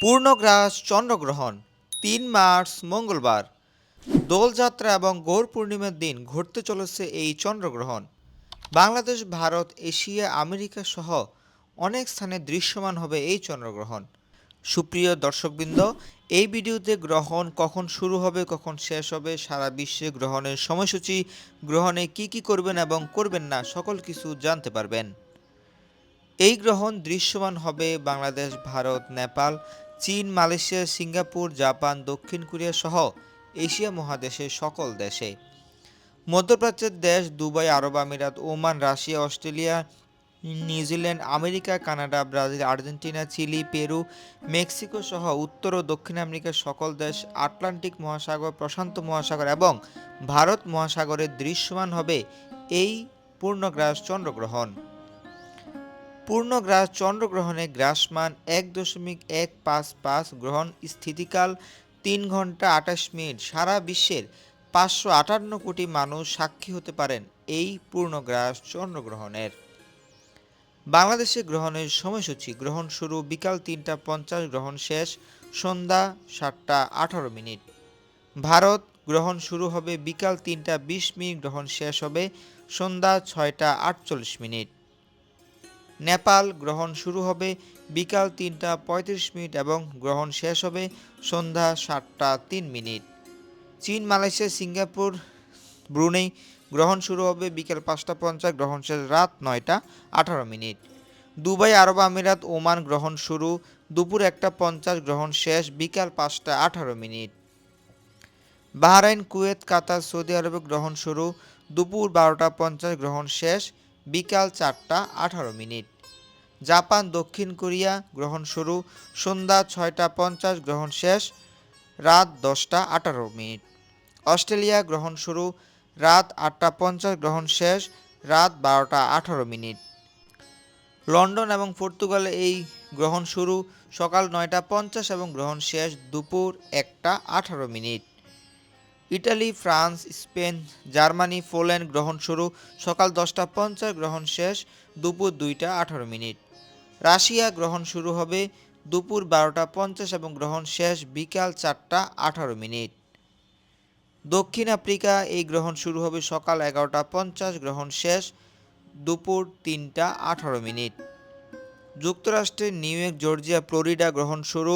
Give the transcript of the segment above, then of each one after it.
পূর্ণগ্রাস চন্দ্রগ্রহণ ৩ মার্চ মঙ্গলবার। দোলযাত্রা এবং গৌর পূর্ণিমার দিন ঘটতে চলেছে এই চন্দ্রগ্রহণ। বাংলাদেশ, ভারত, এশিয়া, আমেরিকা সহ অনেক স্থানে দৃশ্যমান হবে এই চন্দ্রগ্রহণ। সুপ্রিয় দর্শকবৃন্দ, এই ভিডিওতে গ্রহণ কখন শুরু হবে, কখন শেষ হবে, সারা বিশ্বে গ্রহণের সময়সূচি, গ্রহণে কি করবেন এবং করবেন না, সকল কিছু জানতে পারবেন। এই গ্রহণ দৃশ্যমান হবে বাংলাদেশ, ভারত, নেপাল, চীন, মালয়েশিয়া, সিঙ্গাপুর, জাপান, দক্ষিণ কোরিয়া সহ এশিয়া মহাদেশের সকল দেশে। মধ্যপ্রাচ্যের দেশ দুবাই, আরব আমিরাত, Oman, Russia, Australia, New Zealand, America, Canada, Brazil, Argentina, Chile, Peru, Mexico সহ উত্তর ও দক্ষিণ আমেরিকার সকল দেশ, আটলান্টিক মহাসাগর, প্রশান্ত মহাসাগর এবং ভারত মহাসাগরে দৃশ্যমান হবে এই পূর্ণগ্রাস চন্দ্রগ্রহণ। পূর্ণগ্রাস চন্দ্রগ্রহণে গ্রাসমান ১.১55, গ্রহণ স্থিতিকাল ৩ ঘন্টা ২৮ মিনিট। সারা বিশ্বের ৫৫৮ কোটি মানুষ সাক্ষী হতে পারেন এই পূর্ণগ্রাস চন্দ্রগ্রহণের। বাংলাদেশে গ্রহণের সময়সূচি: গ্রহণ শুরু বিকাল ৩টা ৫০, গ্রহণ শেষ সন্ধ্যা ৭টা ১৮ মিনিট। ভারত গ্রহণ শুরু হবে বিকাল ৩টা ২০ মিনিট, গ্রহণ শেষ হবে সন্ধ্যা ৬টা ৪৮ মিনিট। নেপাল গ্রহণ শুরু হবে বিকাল ৩টা ৩৫ মিনিট এবং গ্রহণ শেষ হবে সন্ধ্যা ৭টা ৩ মিনিট। চীন, মালয়েশিয়া, সিঙ্গাপুর, ব্রুনেই গ্রহণ শুরু হবে বিকাল ৫টা ৫০, গ্রহণ শেষ রাত ৯টা ১৮ মিনিট। দুবাই, আরব আমিরাত, ওমান গ্রহণ শুরু দুপুর ১টা ৫০, গ্রহণ শেষ বিকাল ৫টা ১৮ মিনিট। বাহরাইন, কুয়েত, কাতার, সৌদি আরবে গ্রহণ শুরু দুপুর ১২টা ৫০, গ্রহণ শেষ বিকাল ৪টা ১৮ মিনিট। জাপান, দক্ষিণ কোরিয়া গ্রহণ শুরু সন্ধ্যা ৬টা ৫০, গ্রহণ শেষ রাত ১০টা ১৮ মিনিট। অস্ট্রেলিয়া গ্রহণ শুরু রাত ৮টা ৫০, গ্রহণ শেষ রাত ১২টা ১৮ মিনিট। লন্ডন এবং পর্তুগালে এই গ্রহণ শুরু সকাল ৯টা ৫০ এবং গ্রহণ শেষ দুপুর ১টা ১৮ minute. Italy, France, Spain, Germany, Poland গ্রহণ শুরু সকাল ১০টা ৫০, গ্রহণ শেষ দুপুর ২টা ১৮ মিনিট। রাশিয়া গ্রহণ শুরু হবে দুপুর ১২টা ৫০ এবং গ্রহণ শেষ বিকাল ৪টা ১৮ মিনিট। দক্ষিণ আফ্রিকা এই গ্রহণ শুরু হবে সকাল ১১টা ৫০, গ্রহণ শেষ দুপুর ৩টা ১৮ মিনিট। যুক্তরাষ্ট্রের নিউ ইয়র্ক, জর্জিয়া, ফ্লোরিডা গ্রহণ শুরু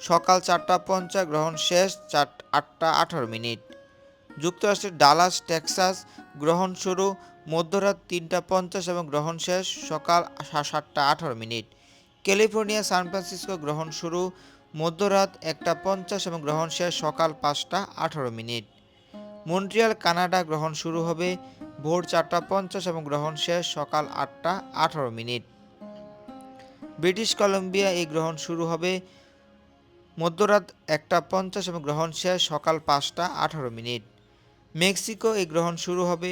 সকাল ৪টা ৫০, গ্রহণ শেষ ৮টা ১৮ মিনিট। যুক্তরাষ্ট্রের ডালাস, টেক্সাস গ্রহণ শুরু মধ্যরাত ৩টা ৫০ এবং গ্রহণ শেষ সকাল ৭টা ১৮ মিনিট। ক্যালিফোর্নিয়া, সান ফ্রান্সিসকো গ্রহণ শুরু মধ্যরাত ১টা ৫০ এবং গ্রহণ শেষ সকাল ৫টা ১৮ মিনিট। মন্ট্রিয়াল, কানাডা গ্রহণ শুরু হবে ভোর ৪টা ৫০ এবং গ্রহণ শেষ সকাল ৮টা ১৮ মিনিট। ব্রিটিশ কলম্বিয়া এই গ্রহণ শুরু হবে মধ্যরাত ১টা ৫০ এবং গ্রহণ শেষ সকাল ৫টা ১৮ মিনিট। মেক্সিকো এই গ্রহণ শুরু হবে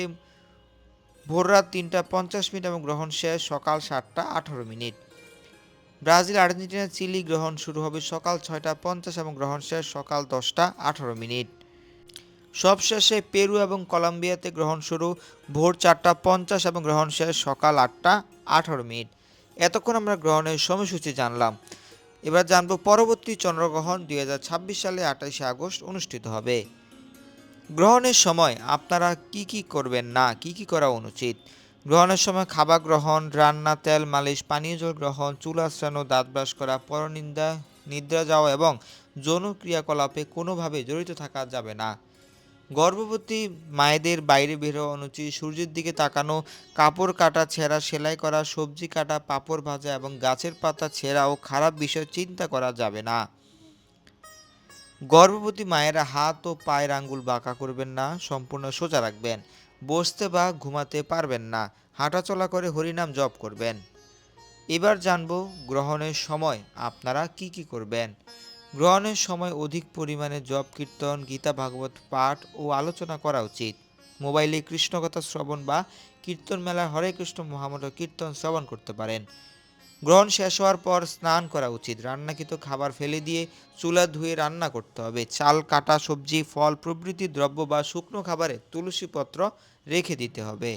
ভোররাত ৩টা ৫০ মিনিট এবং গ্রহণ শেষ সকাল ৭টা ১৮ মিনিট। ব্রাজিল, আর্জেন্টিনা, চিলি গ্রহণ শুরু হবে সকাল ৬টা ৫০ এবং গ্রহণ শেষ সকাল ১০টা ১৮ মিনিট। সবশেষে পেরু এবং কলম্বিয়াতে গ্রহণ শুরু ভোর ৪টা ৫০ এবং গ্রহণ শেষ সকাল ৮টা ১৮ মিনিট। এতক্ষণ আমরা গ্রহণের সময়সূচি জানলাম। এবার জানব পরবর্তী চন্দ্রগ্রহণ ২০২৬ সালে ২৮শে আগস্ট অনুষ্ঠিত হবে। গ্রহণের সময় আপনারা কি করবেন না, কি করা অনুচিত। গ্রহণের সময় খাবার গ্রহণ, রান্না, তেল মালিশ, পানীয় জল গ্রহণ, চুল আঁচড়ানো, দাঁত ব্রাশ করা, পরনিন্দা, নিদ্রা যাওয়া এবং যৌন ক্রিয়াকলাপে কোনোভাবে জড়িত থাকা যাবে না। গর্ভবতী মায়েদের বাইরে বের হওয়া অনুচিত। সূর্যের দিকে তাকানো, কাপড় কাটা, ছেঁড়া, সেলাই করা, সবজি কাটা, পাঁপড় ভাজা এবং গাছের পাতা ছেঁড়া ও খারাপ বিষয় চিন্তা করা যাবে না। গর্ভবতী মায়েরা হাত ও পায়ের আঙ্গুল বাঁকা করবেন না, সম্পূর্ণ সোজা রাখবেন। বসতে বা ঘুমাতে পারবেন না। হাঁটাচলা করে হরিনাম জপ করবেন। এবার জানব গ্রহণের সময় আপনারা কি করবেন। গ্রহণের সময় অধিক পরিমাণে জপ, কীর্তন, গীতা ভাগবত পাঠ ও আলোচনা করা উচিত। মোবাইলে কৃষ্ণকথা শ্রবণ বা কীর্তন মেলার হরে কৃষ্ণ মহামন্ত্র কীর্তন শ্রবণ করতে পারেন। গ্রহণ শেষ হওয়ার পর স্নান করা উচিত। রান্নাকৃত খাবার ফেলে দিয়ে চুলা ধুয়ে রান্না করতে হবে। চাল, কাটা সবজি, ফল প্রভৃতি দ্রব্য বা শুকনো খাবারে তুলসী পত্র রেখে দিতে হবে।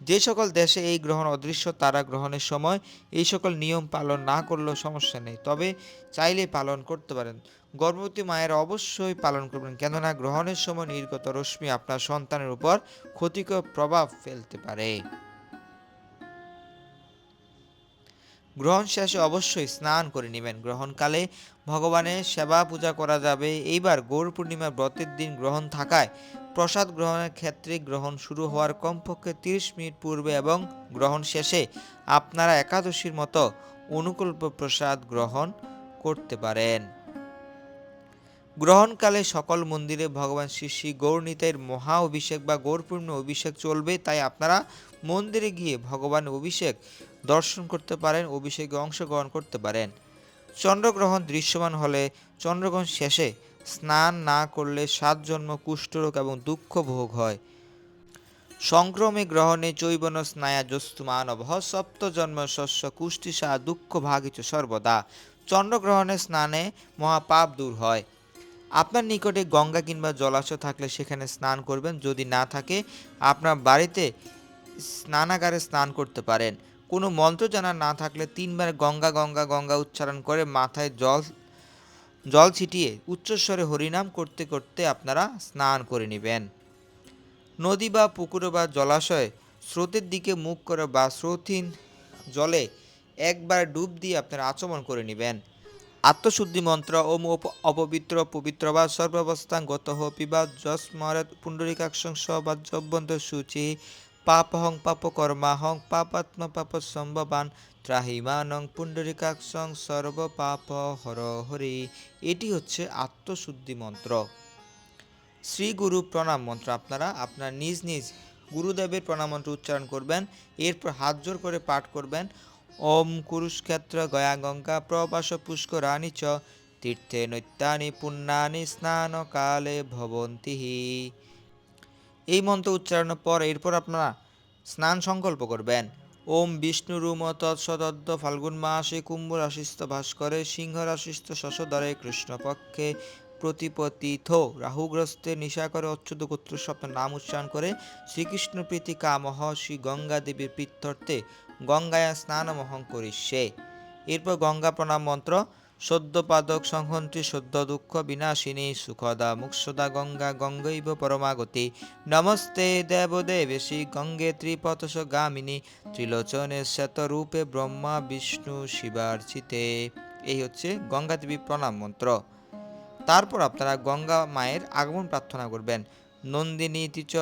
যে সকল দেশে এই গ্রহণ অদৃশ্য তারা গ্রহণের সময় এই সকল নিয়ম পালন না করলেও সমস্যা নেই, তবে চাইলে পালন করতে পারেন। গর্ভবতী মায়েরা অবশ্যই পালন করবেন, কেননা গ্রহণের সময় নির্গত রশ্মি আপনার সন্তানের উপর ক্ষতিকর প্রভাব ফেলতে পারে। গ্রহণ শেষে অবশ্যই স্নান করে নেবেন। গ্রহণকালে ভগবানের সেবা পূজা করা যাবে। এইবার গৌর পূর্ণিমা ব্রতের দিন গ্রহণ থাকায় প্রসাদ গ্রহণের ক্ষেত্রে গ্রহণ শুরু হওয়ার কমপক্ষে 30 মিনিট পূর্বে এবং গ্রহণ শেষে আপনারা একাদশীর মতো অনুকল্প প্রসাদ গ্রহণ করতে পারেন। গ্রহণকালে সকল মন্দিরে ভগবান শ্রী শ্রী গৌরনীতাইয়ের মহা অভিষেক বা গৌরপূর্ণ অভিষেক চলবে, তাই আপনারা মন্দিরে গিয়ে ভগবানের অভিষেক দর্শন করতে পারেন, অভিষেকে অংশগ্রহণ করতে পারেন। চন্দ্রগ্রহণ দৃশ্যমান হলে চন্দ্রগ্রহণ শেষে স্নান না করলে 7 জন্ম কুষ্ঠরোগ এবং দুঃখ ভোগ হয়। সংক্রমে গ্রহণে চৈবন স্নায়া জস্তু মানব সপ্ত জন্ম শস্য কুষ্টিসা দুঃখ ভাগিত সর্বদা। চন্দ্রগ্রহণে স্নানে মহাপাপ দূর হয়। আপনার নিকটে গঙ্গা কিংবা জলাশয় থাকলে সেখানে স্নান করবেন, যদি না থাকে আপনার বাড়িতে স্নানাগারে স্নান করতে পারেন। কোনো মন্ত্র জানা না থাকলে 3 বার গঙ্গা গঙ্গা গঙ্গা উচ্চারণ করে মাথায় জল ছিটিয়ে উচ্চস্বরে হরিনাম করতে করতে আপনারা স্নান করে নেবেন। নদী বা পুকুরে বা জলাশয়ে স্রোতের দিকে মুখ করে বা স্রোতহীন জলে একবার ডুব দিয়ে আপনারা আচমন করে নেবেন। আত্মশুদ্ধি মন্ত্র ওম অপবিত্র পবিত্র বা সর্বাবস্থান গত পিবা যস্মরেত পুণ্ডরিকাক্ষং সবাজ্যবন্ত সূচি পাপহং পাপকর্মাহং পাপাত্ম পাপ সম্ভবান ত্রাহিমানং পুণ্ডরিকাক্ষং সর্ব পাপ হর হরি। এটি হচ্ছে আত্মশুদ্ধি মন্ত্র। শ্রী গুরু প্রণাম মন্ত্র আপনারা আপনার নিজ নিজ গুরুদেবের প্রণাম মন্ত্র উচ্চারণ করবেন, এরপর হাত জোর করে পাঠ করবেন ওম কুরুক্ষেত্র গয়া গঙ্গা প্রবাস পুষ্করাণি চ তীর্থে নৈত্যানি পুণ্যানি স্নান কালে ভবন্তিহি। এই মন্ত্র উচ্চারণের পর এরপর আপনারা স্নান সংকল্প করবেন। ওম বিষ্ণুরুম তৎসদদ্দ ফাল্গুন মাসে কুম্ভ রাশিস্থ ভাস্করে সিংহ রাশিস্থ শশধরে কৃষ্ণপক্ষে প্রতিপতিথ রাহুগ্রস্তে নিশাকরে অচ্যুত গোত্র আপনার নাম উচ্চারণ করে শ্রীকৃষ্ণ প্রীতি কামহ শ্রী গঙ্গা দেবীর প্রীত্যর্থে গঙ্গায় স্নানমহং করিষ্যে। এরপর গঙ্গা প্রণাম মন্ত্র সদ্যপাদক সংহন্ত্রী সদ্য দুঃখ বিনাশিনী সুখদা মুক্ষদা গঙ্গা গঙ্গৈব পরমাগতি নমস্তে দেবদেবেশী গঙ্গে ত্রিপথস গামিনী ত্রিলোচনে শতরূপে ব্রহ্মা বিষ্ণু শিবার্চিতে। এই হচ্ছে গঙ্গা দেবী প্রণাম মন্ত্র। তারপর আপনারা গঙ্গা মায়ের আগমন প্রার্থনা করবেন। নন্দিনী চ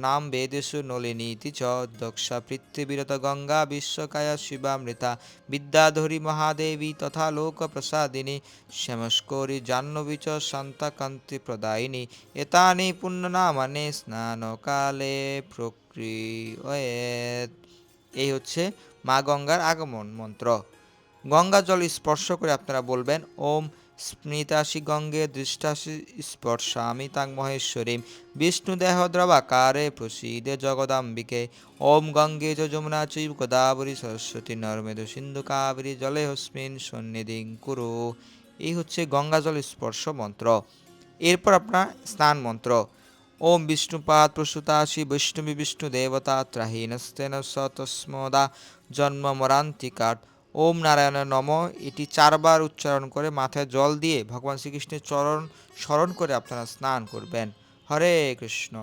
নাম বেদেশু নলিনী চ দক্ষা পৃথ্বীরত গঙ্গা বিশ্বকায়া শিবামৃতা বিদ্যাধরী মহাদেবী তথা লোক প্রসাদিনী শ্যামস্করী জাহ্নবী চ শান্তাকান্তি প্রদায়িনী এতানি পুণ্যনামানি স্নানকালে প্রক্রিয়েত। এই হচ্ছে মা গঙ্গার আগমন মন্ত্র। গঙ্গা জল স্পর্শ করে আপনারা বলবেন ওম স্মৃতাসি গঙ্গে দৃষ্টাসি স্পর্শামি তাং মহেশ্বরীম বিষ্ণুদেহ দ্রবাকারে প্রসীদে জগদাম্বিকে ওম গঙ্গে চ যমুনা চৈব গোদাবরী সরস্বতী নর্মেদু সিন্ধু কাবেরী জলে হস্মিন সন্নিধিং কুরু। এই হচ্ছে গঙ্গা জল স্পর্শ মন্ত্র। এরপর আপনার স্নান মন্ত্র ওম বিষ্ণুপাদ প্রসূতাসি বৈষ্ণবী বিষ্ণু দেবতা ত্রাহীনস্তেন স তস্মদা জন্ম মরান্তিকাট ওম নারায়ণ নম। এটি 4 বার উচ্চারণ করে মাথায় জল দিয়ে ভগবান শ্রীকৃষ্ণের চরণ স্মরণ করে আপনারা স্নান করবেন। হরে কৃষ্ণ।